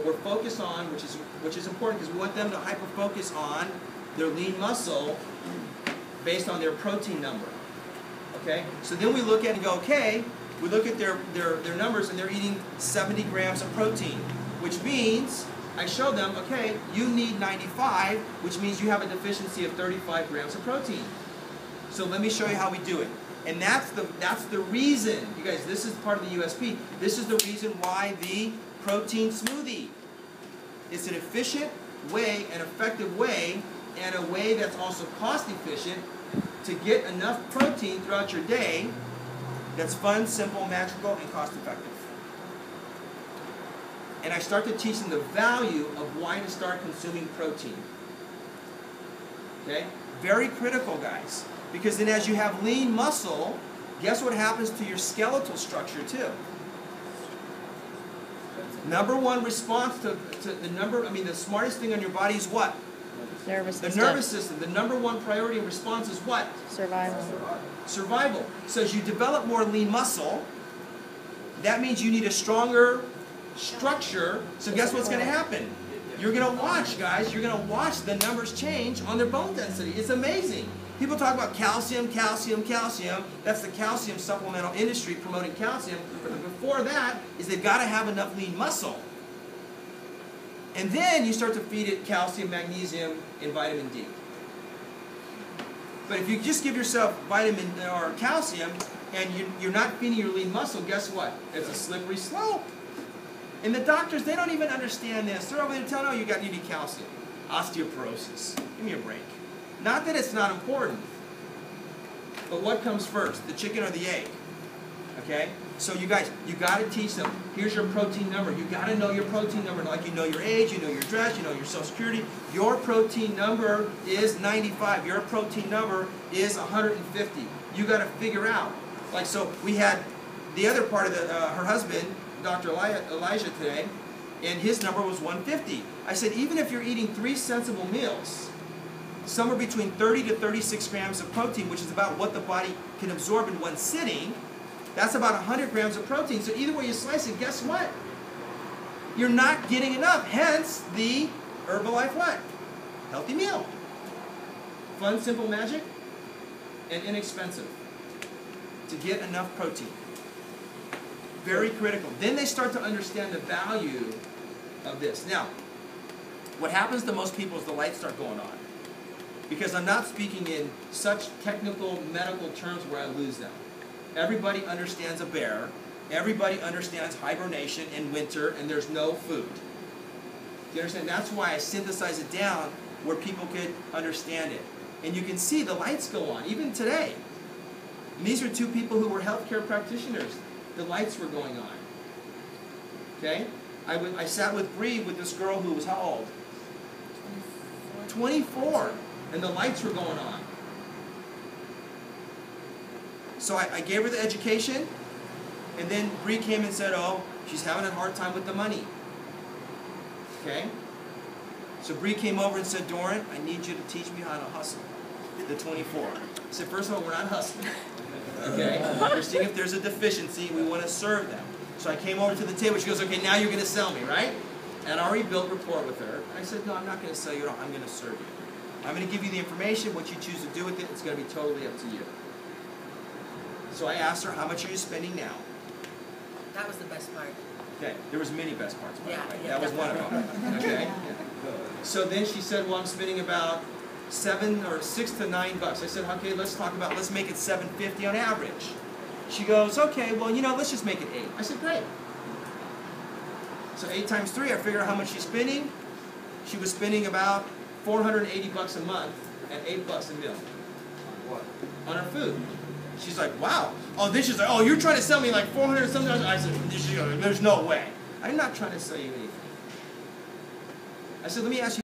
we're focused on, which is important because we want them to hyper-focus on their lean muscle based on their protein number. Okay? So then we look at it and go, okay, we look at their numbers and they're eating 70 grams of protein, which means I show them, okay, you need 95, which means you have a deficiency of 35 grams of protein. So let me show you how we do it. And that's the reason, you guys, this is part of the USP. This is the reason why the protein smoothie. It's an efficient way, an effective way, and a way that's also cost efficient to get enough protein throughout your day that's fun, simple, magical, and cost effective. And I start to teach them the value of why to start consuming protein. Okay? Very critical, guys. Because then as you have lean muscle, guess what happens to your skeletal structure too? Number one response to the smartest thing on your body is what? Nervous system. The nervous system. The number one priority and response is what? Survival. Survival. So as you develop more lean muscle, that means you need a stronger structure. So guess what's going to happen? You're going to watch, guys. You're going to watch the numbers change on their bone density. It's amazing. People talk about calcium, calcium, calcium. That's the calcium supplemental industry promoting calcium. But before that is they've got to have enough lean muscle. And then you start to feed it calcium, magnesium, and vitamin D. But if you just give yourself vitamin or calcium and you're not feeding your lean muscle, guess what? It's a slippery slope. And the doctors, they don't even understand this. They're over there telling, oh, you need calcium. Osteoporosis. Give me a break. Not that it's not important, but what comes first, the chicken or the egg? Okay? So you guys, you got to teach them, here's your protein number. You got to know your protein number, like you know your age, you know your dress, you know your social security. Your protein number is 95. Your protein number is 150. You got to figure out. Like, so we had the other part of her husband, Dr. Elijah today, and his number was 150. I said, even if you're eating 3 sensible meals, somewhere between 30 to 36 grams of protein, which is about what the body can absorb in one sitting, that's about 100 grams of protein. So either way you slice it, guess what? You're not getting enough. Hence the Herbalife what? Healthy meal. Fun, simple, magic, and inexpensive to get enough protein. Very critical. Then they start to understand the value of this. Now, what happens to most people is the lights start going on. Because I'm not speaking in such technical medical terms where I lose them. Everybody understands a bear. Everybody understands hibernation in winter and there's no food. Do you understand? That's why I synthesize it down where people could understand it. And you can see the lights go on, even today. And these are 2 people who were healthcare practitioners. The lights were going on. Okay? I sat with Bree with this girl who was how old? 24. And the lights were going on. So I gave her the education, and then Bree came and said, oh, she's having a hard time with the money. Okay? So Bree came over and said, Doran, I need you to teach me how to hustle. The 24. I said, first of all, we're not hustling. Okay? We're seeing if there's a deficiency, we want to serve them. So I came over to the table, she goes, okay, now you're going to sell me, right? And I already built rapport with her. I said, no, I'm not going to sell you at all, I'm going to serve you. I'm going to give you the information, what you choose to do with it, it's going to be totally up to you. So I asked her, how much are you spending now? That was the best part. Okay, there was many best parts, by the way. Yeah, That was one of them. Okay? So then she said, well, I'm spending about $7 or $6 to $9. I said, okay, let's make it $7.50 on average. She goes, okay, well, let's just make it 8. I said, great. So 8 times 3, I figure out how much she's spending. She was spending about $480 a month at $8 a meal. On what? On her food. She's like, wow. Oh, then she's like, oh, you're trying to sell me like 400 something. I said, there's no way. I'm not trying to sell you anything. I said, let me ask you.